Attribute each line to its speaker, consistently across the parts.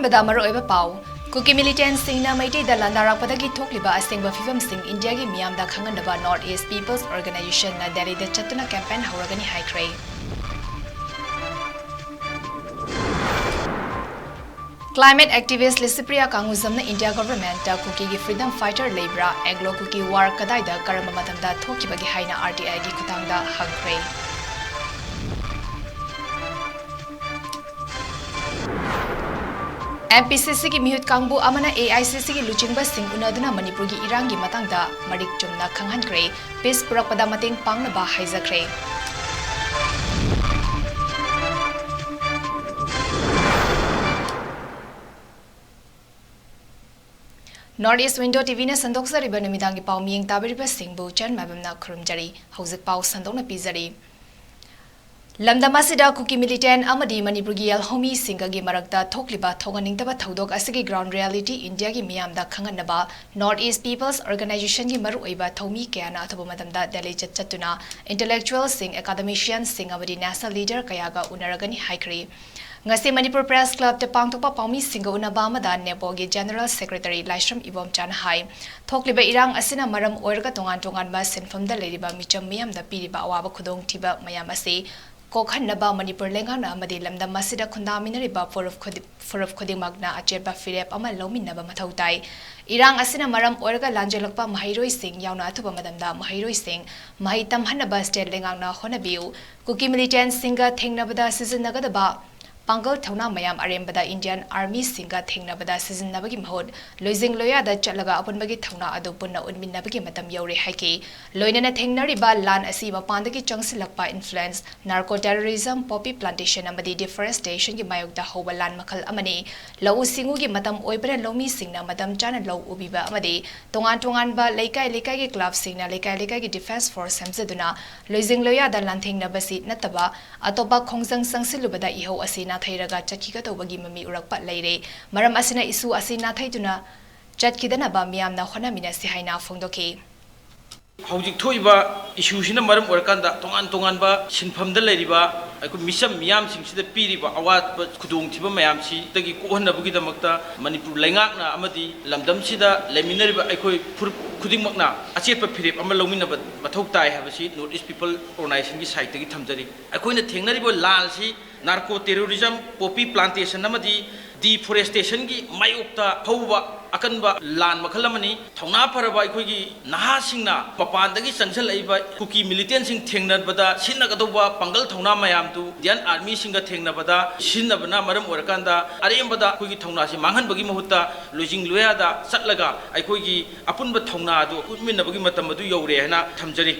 Speaker 1: ꯑꯍꯥꯟꯕꯗ ꯃꯔꯨꯑꯣꯏꯕ ꯄꯥꯎ ꯀꯨꯀꯤ ꯃꯤꯂꯤꯇꯦꯟꯠꯁꯤꯡꯅ ꯃꯩꯇꯩꯗ ꯂꯥꯟꯗꯥꯔꯛꯄꯗꯒꯤ ꯊꯣꯛꯂꯤꯕ ꯑꯁꯦꯡꯕ ꯐꯤꯚꯝꯁꯤꯡ ꯏꯟꯗꯤꯌꯥꯒꯤ ꯃꯤꯌꯥꯝꯗ ꯈꯪꯍꯟꯅꯕ ꯅꯣꯔꯊ ꯏꯁ ꯄꯤꯄꯜꯁ ꯑꯣꯔꯒꯅꯥꯏꯖꯦꯁꯟꯅ ꯗꯦꯜꯂꯤꯗ ꯆꯠꯇꯨꯅ ꯀꯦꯝꯄꯦꯟ ꯍꯧꯔꯒꯅꯤ ꯍꯥꯏꯈ꯭ꯔꯦ꯫ Climate activist Lisipriya Kanguzamna India government Kuki gi freedom fighter leibra Anglo Kuki war kadaida karamba matamda thokibagi haina RTI gi khutangda hangkhre. MPCC ki mihut kangbu amana AICC ki luchingba sing unaduna Manipur gi irang gi matangda marik chumna khanghankhre peace purakpada mateng pangnaba haizakhre. North East Window TV na sandokzariba numidangi pau miyeng tabiriba singbu chan mabamna khurumjari hauzik pau sandokna pizari. Lamdamasida Kuki militant amadi Manipur gi alhomi singa gi marakta thokliba thoganingtaba thodok asigi ground reality India gi miyamda khanganaba North East People's Organization gi maruoiba thomi kayana athoba matamda Delhi chatuna intellectual sing academician sing amadi national leader kayaga unaragani haikri. Ngasi Manipur Press Club te pangtokpa paumi singa unaba amada Nepal gi General Secretary Laishram Ibom Chan hai thokliba irang asina maram oirga tongan ba sinfamda leriba micham miyamda piriba awaba khudong thiba mayam ase Kokhanaba Manipur Lengana Amadi Lamda Masida Kundaminariba for of Kodimagna Acheba Firep Ama Lominaba Matautai Irang Asina Maram Orga Langelakpa Mahiroi Singh Yauna Tuba Madamda Mahiroi Singh Mahitam Hanaba State Lengana Honabiu Kuki militant singer Tengnabada Season Nagadaba Pangal Tona Mayam Arembada Indian Army Singa Tengnabada Season Nabagi Mahod Losing Loya the Chalaga upon Bagi Tona Adopuna Unmin Nabagi Matam Yori Haki Loinana Tengnariba Lan Asiba Pandaki Changsilakpa influence narco terrorism poppy plantation amadi deforestation gi mayokda hoba lan makal amani lau singu gi matam oibra lomi singna madam chana lau ubiba amadi tongan ba leikai gi club singna leikai gi defense force samseduna Losing Loya the lan thengna basi nataba atoba khongjang sangsilubada iho asina thairaga chakhiga tobagi mami urakpa leire maram asina isu asina thaiduna chatkidana ba miyamna honamina si haina phongdoki
Speaker 2: Hojik thoiba issue sina maram orakanda tongan ba sinfamda leiriba aiku misam miyam singsida piriba awat khudong thiba mayam si tagi kohnabugi damakta Manipur lengakna amadi lamdam sida leminariba aikoi khudingmakna achepa phirep ama lawminaba mathau tai habasi North East People Organization gi site gi thamjari aikoina thengnariba lal si narco terrorism poppy plantation amadi deforestation gi mayokta hauba akanba lan makhalamani thongna paraba aikoigi naha singna papandagi changsal Kuki militant sing thengnabada sinnagadauba pangal thongna mayam tu Indian army singa thengnabada sinnabana maram orakanda arembada aikoigi thongna si manghanbagi mahutta Losing Loya da chatlaga aikoigi apunba thongna adu kunminnabagi matam adu yore hana thamjari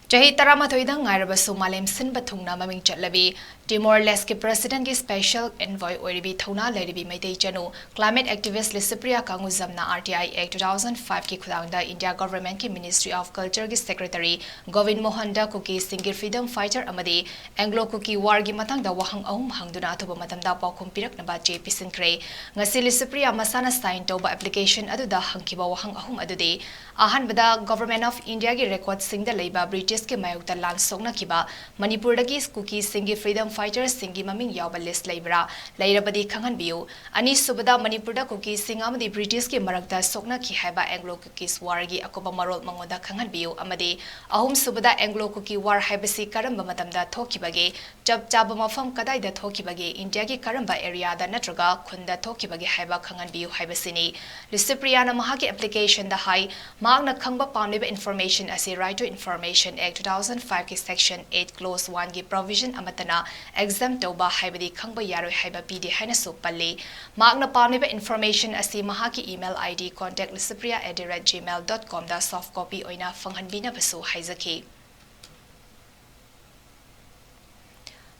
Speaker 1: Jahi Taramathoida Ngairabasu Malem Sinba Thungna Maming Chatlabi Timor Leste President ki Special Envoy Oiribi Thona Leribi Maitei Chanu Climate activist Lisipriya Kanguzamna RTI Act 2005 ki khudangda India Government ki Ministry of Culture ki Secretary Govind Mohanda Kuki Singir Freedom Fighter amadi Anglo Kuki War gi matangda wahang ahum hangduna athoba matamda paukhum piraknaba je pisinkre ngasi Lisipriya masana sign toba application aduda hangkiba wahang ahum adude ahanbada Government of India ki record singda leiba British ke mayokta lan sokna kiba Manipur dagi Kuki Singir Freedom Fighters singi maming yawba list leibra leirabadi khanghan biu ani subada Manipur da Kuki singamadi British ki marakta sokna ki haiba Anglo Kuki war gi akoba marol mangoda khanghan biu amadi ahum subada Anglo Kuki war haibasi karamba matamda thokibage chap chaba mafam kadai da thokibage India ki karamba area da natraga khunda thokibage haiba khanghan biu haibasini Lisipriya na mahaki application da hai magna khangba pamliba information ase Right to Information Act 2005 ki section 8 clause 1 gi provision amatana exam toba haibadi khangba yaroi haiba pidi haina so palle magna pamliba information asi mahaki email id contact lisipriya@gmail.com da soft copy oina phanghanbina basu haizaki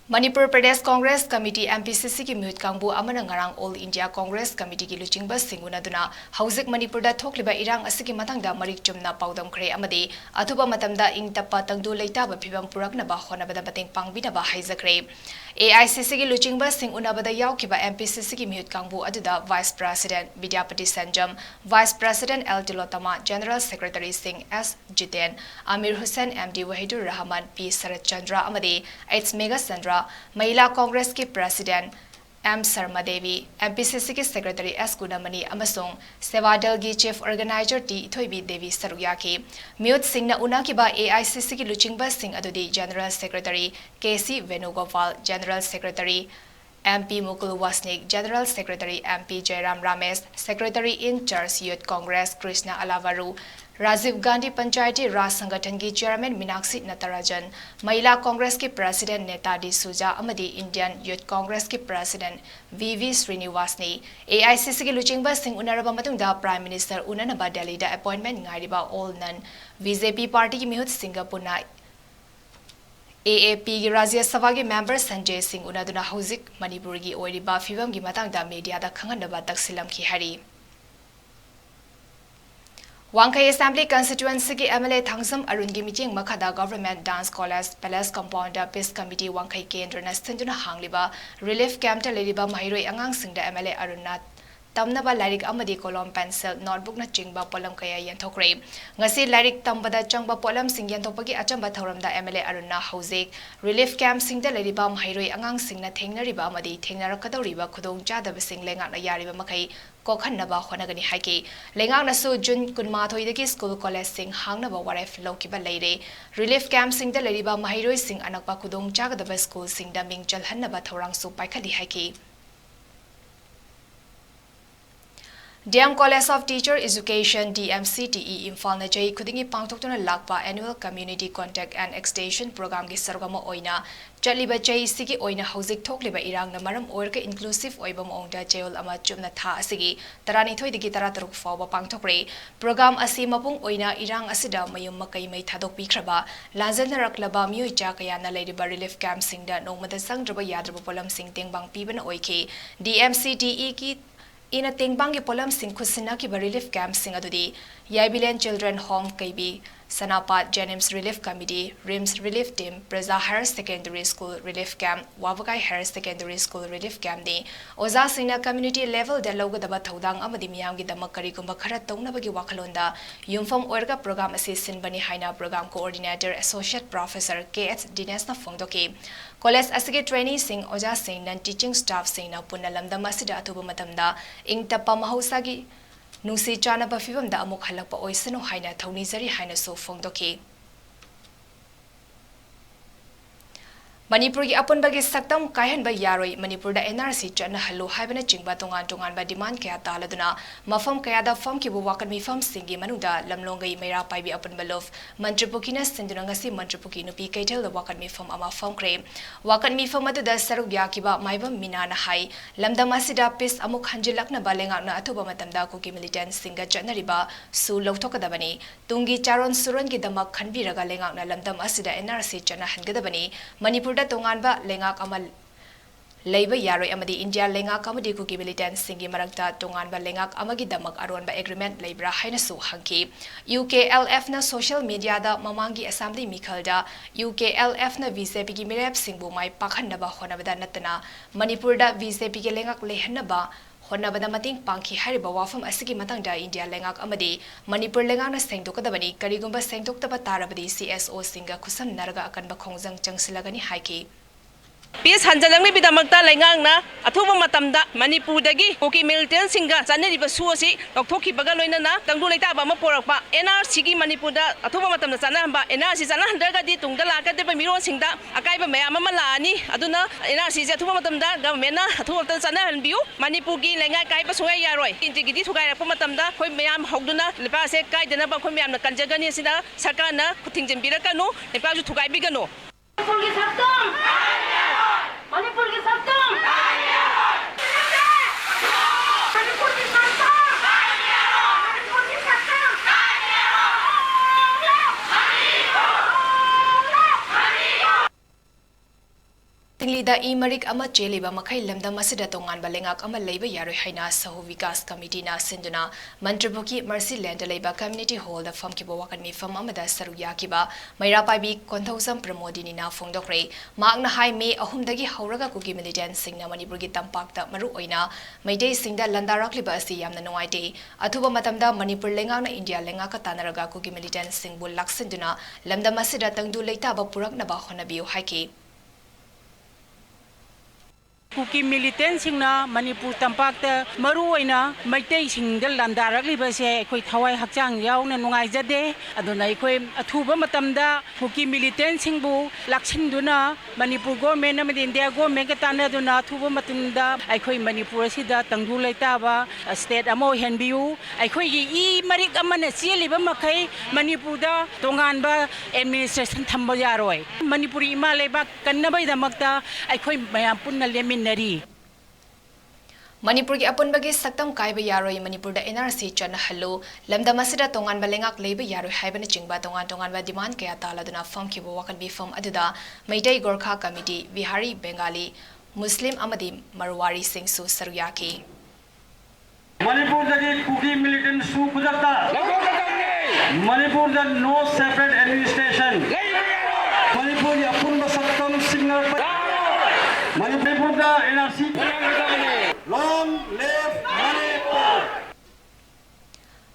Speaker 1: Manipur Pradesh Congress Committee MPCC ki mihut kangbu amana ngarang All India Congress Committee ki luchingba singuna duna hauzik Manipur da thokliba irang asigi matangda marik chumna paudam khre amadi athuba matamda ing tappa tangdu leitaba phibam purakna ba honabada bateng pangbina ba haizakre AICC ki luchingba singuna bada yaukiba MPCC ki mihut kangbu aduda Vice President Vidyapati Sanjam Vice President L Tilotama General Secretary Singh S Jiten Amir Hussain MD Wahidur Rahman P Sarat Chandra amadi H Mega Sandra Mahila Congress ki President M. Sarma Devi, MPCC Secretary S. Kunamani Amasung, Sevadal Gi Chief Organizer T. Thoibi Devi Saruyaki, Mute Singh na Unakiba AICC ki Luchingba Singh Adudi General Secretary KC Venugopal, General Secretary MP Mukul Wasnik, General Secretary MP Jairam Ramesh, Secretary in Charge Youth Congress Krishna Alavaru, Rajiv Gandhi Panchayati Raj Sangathan ki Chairman Minakshi Natarajan, Mahila Congress ki President Neta D'Souza Amadi Indian Youth Congress ki President VV Srinivasni, AICC ki Luchingba Singh unaraba matungda Prime Minister unanaba Delhi da appointment ngairiba all non BJP Party ki Mihut Singapuna AAP ki Rajya Sabha ki member Sanjay Singh unaduna hauzik Manipur ki oiriba fibam ki matangda media da khanganaba taksilam ki hari. Wangkai Assembly Constituency ki MLA Thangsam Arun ki meeting Makhada Government Dance College Palace Compound Peace Committee Wangkai Kendra na Sinduna Hangliba Relief Camp ta leriba Mahiroi Angang Singh da MLA Arunat Tamnaba Larik Amadi Kolom Pencil Notebook na Chingba Polam Kaya Yantokre Ngasi Larik Tambada Changba Polam Singh Yantopagi Achamba Thoramda MLA Aruna Hauzik Relief Camp Singh da leriba Mahiroi Angang Singh na Thengnariba Amadi Thengnarakadoriba Khudong Chadaba Singh Lengak na Yariba Makai Kokhanaba Honagani Haiki, Lengang Nasu Jun Kunmathoidaki School College Sing Hangnaba Waref Lokiba Lady, Relief Camp Sing the Ladiba Mahiroi Sing Anakpa Kudong Jagadaba School Sing the Ming Jalhanaba Thorang Su Paikadi Haiki. DM College of Teacher Education DMCTE Imphal na Jai Kudingi Pangtokna Lakpa Annual Community Contact and Extension Program ki Sargama Oina Chaliba Jai Sigi Oina Hauzik Tokliba Irang na Maram Orka Inclusive Oibam Ongda Jail Ama Chumna Tha Asigi Tarani Thoi Digi Tarataruk Fawba Pangtokre Program Asi Mapung Oina Irang Asida Mayum Makai May Thadok Bikraba Lanzan Raklaba Mui Jakayana Ladiba Relief Camp Singda Nongmada Sangdraba Yadraba Polam Sing Tingbang Piban Oike DMCTE ki Ina Tingbang Polam Sing Kusina ki Relief Camp Sing Adudi, Yaibilen Children Home KB, Sanapat Jenims Relief Committee, RIMS Relief Team, Preza Higher Secondary School Relief Camp, Wawakai Higher Secondary School Relief Camp ni, Oza Singna Community Level de Logadaba Todang Amadi Miam Gidama Karigumba Karatong Nabagi Wakalonda, Yumfam Orga Program Assistant Bani Haina Program Coordinator Associate Professor KS Dinesna Fongdoki. College Asige Trainee Sing Oja Sing nan Teaching Staff Sing na Punalamda Masida Atuba Matamda Ing Tapa Mahusagi Nusi Chana Bafibam da Amuk Halapa Oisano Haina Taunizari Haina So Fongdoki Manipur ki apun bagi saktam kaihan ba yaroi Manipur da NRC chana halu haibana chingba tongan ba demand kaya taladuna mafam kaya da fam ki buwakan mi fam singi manuda lamlongai meira pai bi apun balof mantripukina sinduna ngasi mantripuki nupi kaitel da wakan mi fam ama fam kre wakan mi fam adu da saruk ya ki ba maibam minana hai lamda masida pis amuk hanjilak na balenga na atuba matamda ko ki militant singa chana riba su lokthokadabani tungi charon suron ki damak khanbiraga lenga na lamdam asida NRC chana hangadabani Manipur da Tonganba Lengak Amal Labor Yaroi Amadi India Lengak Amadi Kuki Militant Singi Marakta Tonganba Lengak Amagi Damak Aronba Agreement Labra Hainasu Hanki UKLF na social media da Mamangi Assembly Mikalda UKLF na VCP ki Mirep Singbu Mai Pakhanaba Honabada Natana Manipur da VCP ki Lengak Lehanaba Honabada Mating Panki Hariba Wafam Asiki Matangda India Lengak Amadi Manipur Lengak na Sengtokadabani Karigumba Sengtokta Tarabadi CSO Singa Kusam Naraga Akan Bakongjang Changsilagani Haiki
Speaker 3: Peace Hanjalang Bidamakta Langana, Atova Matamda, Manipur Dagi, Koki Militant Singa, Sanadi Basuasi, Toki Bagaloina, Tanguleta Bamapurapa, NRC Manipuda, Atova Matam Sanamba, NRC Sanandagadi, Tungalaka de Bamiro Singa, Akaiba Mayamalani, Aduna, NRC Atova Matamda, Gamena, Atova Sana and Biu, Manipugi, Lenga Kaipa Yaroi, Intigiti to Gaiapomatamda, Hoyam Hogduna, Lepase Kai, the Nabakomiam, the Kanjagani Sina, Sakana, putting them Birakano, the Pazu to Gaibigano.
Speaker 4: Manipur ki saktam
Speaker 1: Tinglida Imarik ama Cheliba Makai Lamda Masida Tongan Balengak ama Labor Yaroi Haina Sahu Vikas Committee na Sinduna Mantripuki Mercy Land Labor Community Hall the Fam Kibawakan Mi Fam Amada Saruyakiba Maira Paibi Konthosam Pramodini na Fongdokre Magna Hai Me Ahumdagi Hauraga Kuki Militant Sing na Manipurgi Tampakta Maru Oina Maide Singda Landarakliba Si Yamna Noaite Atuba Matamda Manipur Lenga na India Lenga Katanaraga Kuki Militant Sing Bul Laksinduna Lamda Masida Tangdu Leita Bapurak na Bahonabiu Haiki
Speaker 5: Kuki militant सिंगना मणिपुर तंपाक्ता मरुओइना मैतै सिंगदा लांदारकलिबसे अखोई थवाई हक्चांग यावना नुंगाइजदे अदुना अखोई अथुबा मतमदा कुकी मिलिटेंट सिंगबु लाक्सिनदुना मणिपुर गवर्नमेंट अमदि इंडिया गवर्नमेंट का तानादुना अथुबा मतुंगदा अखोई मणिपुर असिदा तंगदु लैताबा स्टेट अमो हेनबियु अखोई ई मरिक अमने चेलिबा मखै मणिपुरदा तोंगानबा एडमिनिस्ट्रेशन थंबा यारोय मणिपुरी इमा लेबाक कन्नबैदमक्ता अखोई मयाम पुन्ना लेमिन
Speaker 1: मणिपुर की अपुनबगे सक्तम कायब यारोय मणिपुर NRC चन हल्लो लमदम असिदा तोंगान बलेंगाक लेब यारोय हाइबन चिंगबा तोंगान डिमांड कया तालादुना फम खिबो वकल बी फम अदुदा मैतै गोरखा कमिटी बिहारी बेंगाली मुस्लिम अमदी मरवारी सिंह सु सरुयाकी
Speaker 6: मणिपुर दगी कुकी मिलिटेंट सु खुदता मणिपुर द नो सेपरेट एडमिनिस्ट्रेशन मणिपुर या अपुनब सक्तम सिग्नल मणिपुर द NRC long live Manipur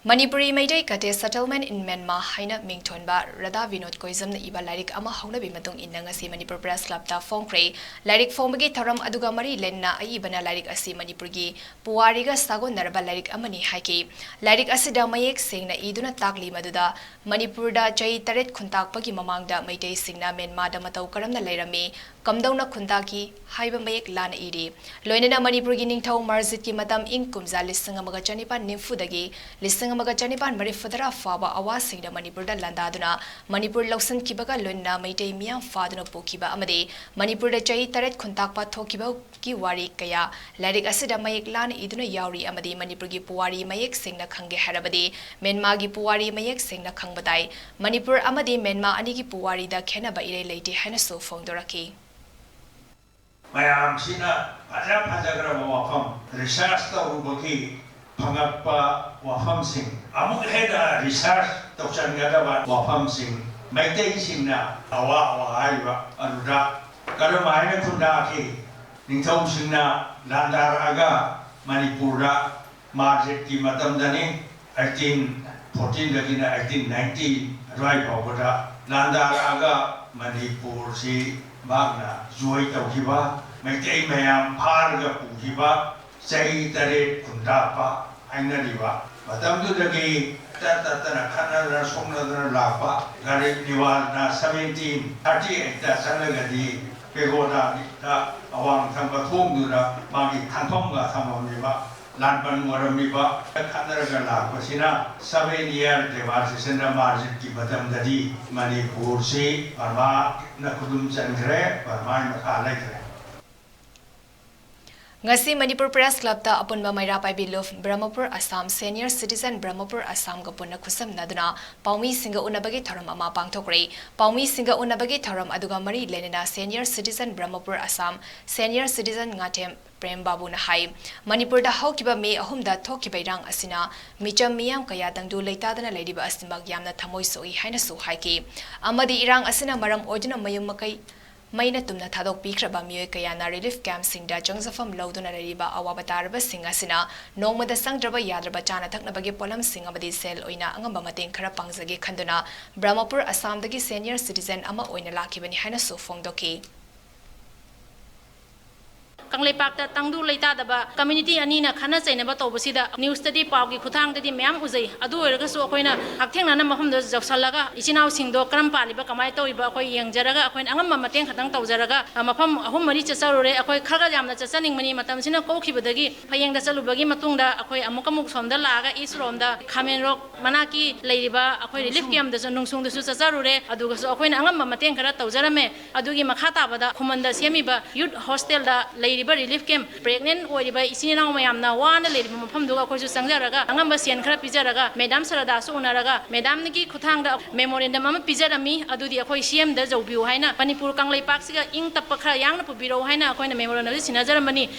Speaker 1: Manipuri Meitei कटे सेटलमेंट इन म्यांमार हाइना मिंगथोनबा रदा विनोद कोइजम इबा लाइरिक अमा हौनबी मतुंग इन ngasi मणिपुर प्रेस क्लब ता फोंख्रे लाइरिक फोंबगी थरम अदुगा मरी लेन्ना अइबना लाइरिक असि मणिपुरगी पुवारीगा सागोनरबा लाइरिक अमनी हाइकी लाइरिक असिदा मयेक सेंगना इदुना ताकली मदुदा मणिपुरदा चै तरेत खुंताकपगी ममांगदा मैदै सिंगना म्यांमारदा मतौ करमना लैरमी कमदौना खुंताकी हाइबा मयेक लाना इरी लोइनना मणिपुरगी निंगथौ मार्जित की मतम इंग कुमजा लिसंगमगा चनिपा निफुदगी लिसंगमगा चनिपान मरिफुदरा फाबा आवासिंगना मणिपुरदा लंदादुना मणिपुर लौसन किबगा लोइनना मैदै मियां फादुना पोकिबा अमदे मणिपुरदा चै तरेत खुंताकपा थोकिबा की वारी कया लाइरिक असिदा मयेक लाना इदुना यावरी अमदे मणिपुरगी पुवारी मयेक सिंगना खंगे हरबदे म्यांमारगी पुवारी मयेक सिंगना खंगबदाई मणिपुर अमदे म्यांमार अनिगी पुवारीदा खेनबा इरे लेते हैनसो फोंदोरकी
Speaker 7: mayam sina aja phajagra wafam research ta ubaki phangappa wafam sing amuk heda research tawchangada wafam sing maitei singna awa aiba anuda karamai khunda ki ningthom singna landaraga manipura market ki matamdani 1814 dagina 1890 right over landaraga manipur si Magna, Joy Taukiba, Maitei Mayam, Parga Pukiba, Say Tare Kundapa, Ainariba, Madam Dudagi, Tatana Kanada, Somna Lapa, Gari Niwana, 1738, Salagadi, Pegoda, Awang Tambatunga, Magi Tantonga, Tamamiba, Lampan Moramiba, Kanaraga Lapasina, 7 years, the Varsisenda Margin, Kibatam Dadi, Manipur, Si, Parma, Nakudum Sangre, Parma, Makalekre.
Speaker 1: ngasi Manipur Press Club ta apunba maira paibi lof Brahmapur Assam Senior Citizen Brahmapur Assam ga punna khusam naduna paumi singa unabagi thoram ama pangthokre paumi singa unabagi thoram aduga mari lenina Senior Citizen Brahmapur Assam Senior Citizen ngatem Prem Babu na hai Manipur da haukiba me ahumda thokibai rang asina micham miyam kaya tangdu leitadana leidiba asimbag yamna thamoi soi haina su haiki amadi irang asina maram ojuna mayum makai Maina tumna thadok pikraba miyoy kayana relief camp singda jangzafam lawduna lariba awabataraba singasina nongmada sangdraba yadraba chana thaknabagi polam singabadi sel oina angamba mateng khara pangjage khanduna Brahmapur Assam dagi senior citizen ama oina lakibani haina so phongdoki
Speaker 4: Kanglepakta tangdu leitadaba community anina khana chainaba tawbasida news study pawgi khuthangdadi myam uzai adu oiragasu akoina hakthengna mafamda jawsalaga ichinau singdo karam paliba kamai toiba akoi yengjaraga akoina angam mateng khatang tawjaraga mafam ahum mari chacharure akoi kharga jamna chachaning mani matamsina kokhibadagi phayengda chalubagi matungda akoi amukamuk somda laga isromda khamen rok manaki leiriba akoi relief camp da nungsung da su chacharure aduga su akoina angam mateng khara tawjarame adugi makha tabada khumanda semiba youth hostel da relief camp pregnant oiriba isinau mayamna wana leriba mafamduga khoisu sangjaraga angamba sian khara pijaraga madam sarada su unaraga madam niki khuthangda memorandum ama pijarami adudi akhoi CM da jawbiu haina Manipur kanglai paksiga ing tappa khara yangna pubiro haina akoina memorandum sinajaramani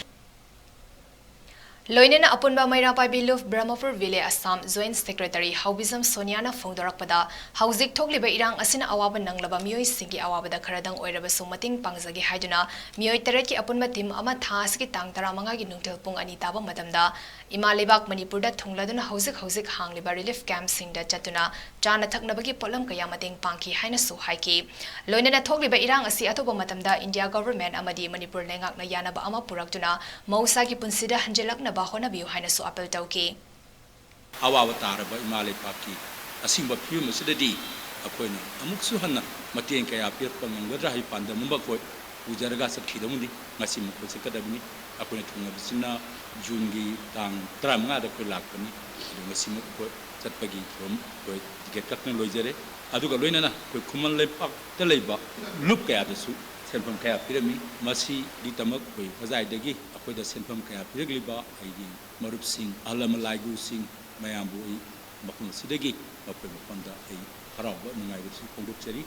Speaker 1: Loinena apunba maira paibiluf Brahmapur Village Assam Joint Secretary Haubizam Soniana Fongdorakpada Hauzik Togliba Irang Asina Awaba Nanglaba Mioi Singi Awabada Karadang Oiraba Sumating Pangzagi Haiduna Mioi Tereki apunba tim ama Thaski Tang Taramangagi Nungtel Pung Anitaba Madamda Imalibak Manipurda Tungladuna Hauzik Hangliba Relief Camp Singda Chatuna Jana Taknabagi Polam Kayamating Panki Haina Su Haiki Loinena Togliba Irang Asi Atoba Matamda India government Amadi Manipur Lengak na Yanaba Ama Puraktuna Mausagi Punsida Hanjelakna Bahona View Haina Su Apel Tauki
Speaker 8: Awataraba Imali Paki Asimba Puma Sidadi Apoina Amuksu Hanna Matien Kaya Pir Pangadra Panda Mumbako Ujaraga Sakidamudi Masim Sekadabni Apona Tunabsina Jungi Tang Tramga the Kulakani Masim Satpagi from get Captain Loizere Aduga Loinana Kuman Lepak Teleba Look at the soup Senpam Kaya Pirami Masi Ditamak Wazai Apoy the Senpam Kaya Pirigliba ID Marup Singh Alamalaigu Singh Mayambu Makun Sidagi Apoy Panda a Paraba Nungai Kondukcheri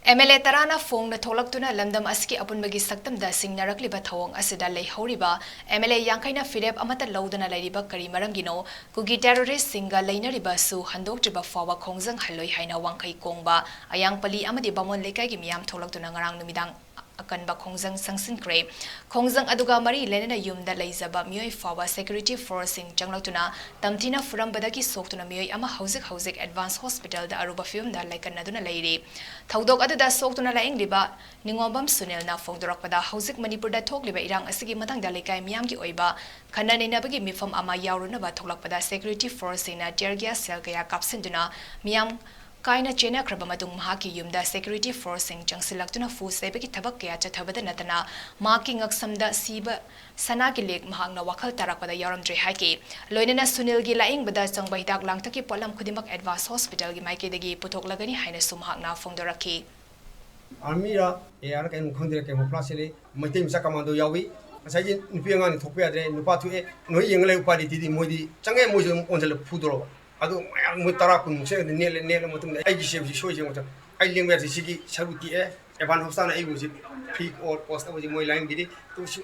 Speaker 1: MLA Tarana Fong na Tolaktuna Lamdam Aski Apunbagi Saktam da Sing Narakliba Thawang Asida Lay Horiba MLA Yankaina Philip Amata Laudana Lariba Kari Marangino Kugi terrorist Singa Lainariba Su Handok Triba Fawa Kongzang Haloi Haina Wangkai Kongba Ayang Pali Amadi Bamon Lekai Gimiam Tolaktuna Ngarang Numidang Akanba Kongzang Sangsin Kre Kongzang Aduga Mari Lenina Yumda Laizaba Mioi Fawa Security Forcing Janglatuna Tamtina Furambadaki Soktuna Mioi Ama Hauzik Advanced Hospital da Aruba Film da Laikanaduna Lairi Thaudok Aduda Soktuna Laing Liba Ningobam Sunil na Fongdorakpada Hauzik Manipur da Thokliba Irang Asigi Matang da Laikai Miamgi Oiba Kanani Nabagi Mifam Ama Yaurunaba Tholakpada Security Forcing na Tear gas cell kaya kapsinduna Miam Kaina Chena Krabamatung Mahaki Yumda Security Forcing Jangsilaktuna Fu Sebeki Tabak Kaya Chathabada Natana Maki Ngaksamda Siba Sanaki Lake Mahangna Wakal Tarakpada Yaramdre Haki Loinana Sunil Gilaing Bada Sangbahitak Langtaki Polam Kudimak Advanced Hospital Gimaike Degi Putok Lagani Haina Sumahakna Fongdoraki
Speaker 9: Armira Air can Kundra Camuflasile, Matim Sakamando Yawi, as I did Nupiangan Topia, Nupatu, no young party did Modi, Changa Muslim on the Pudro. I don't Mutarakun, say the nearly Mutun, I just show you what I live at the city, Sabuti, Evan Hostana, I was peak or post over the Moyline Giddy to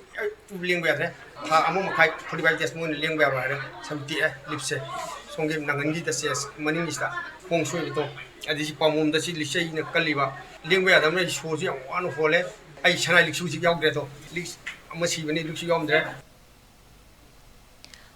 Speaker 9: bring where among Kai, Polival just moon, Lingware, Sabuti, Lipse, Songim Nangita says, Manista, Hong Suito, at the Pamum, the city shade in the Kaliva, Lingware, the Mary shows you one of all, I shall choose the Yogreto, least must even look you on there.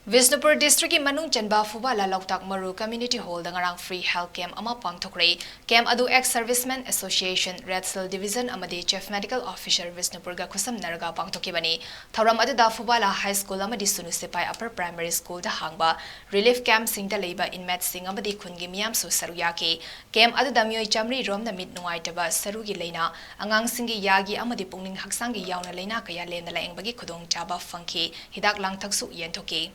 Speaker 1: Visnupur District Manung Chanba Fubala Loktak Maru Community Hall Dangarang Free Health Camp Ama Pangthokre Camp Adu Ex-Servicemen Association Red Cell Division Amadi Chief Medical Officer Visnupur ga Kusam Naraga Pangthokibani Thoram Aduda Fubala High School Amadi Sunusipai Upper Primary School da Hangba Relief Camp Singda Leiba Inmates Sing Amadi Kungi Miam Su Saruyaki Camp Aduda Mioi Chamri Rom na Mid Nuaitaba Sarugi Leina Angang Singi Yagi Amadi Pungling Haksangi Yauna Leina Kaya Lena Laeng Bagi Kudong Chaba Funky Hidak Lang Taksu Yentoki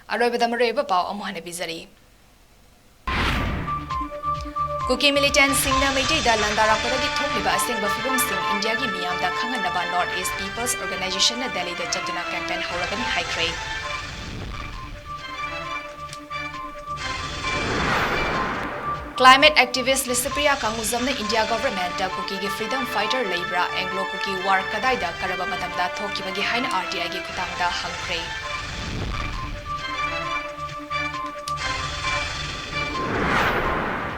Speaker 1: Arabada Mareba Pau Amuhana Bizari. Kuki militant Singna Mete da Landara Kodagi Tokiba Sing Bafilum Sing India Gi Miam da Kanganaba North East People's Organization na Delhi da Chatuna campaign Horagani High Grade. Climate activist Lisipria Kanguzam na India government da Kuki gi freedom fighter Libra Anglo Kuki war kadai da Karaba Matamda Tokibagi Haina RTI gi Kutangda Hangkre.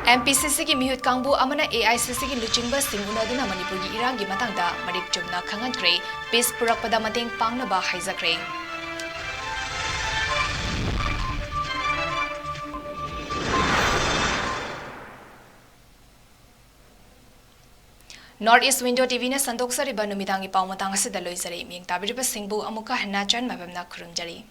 Speaker 1: MPCC ki mihut kangbu amana AICC ki luchingba singuna Manipur gi irang gi matangda marik chumna khangan kre peace purakpada mateng pangna ba haijakre North East Window TV na sandoksari ba numidangi pawmatang asida loisari ming tabiriba singbu amuka hanachan mabamna kurumjari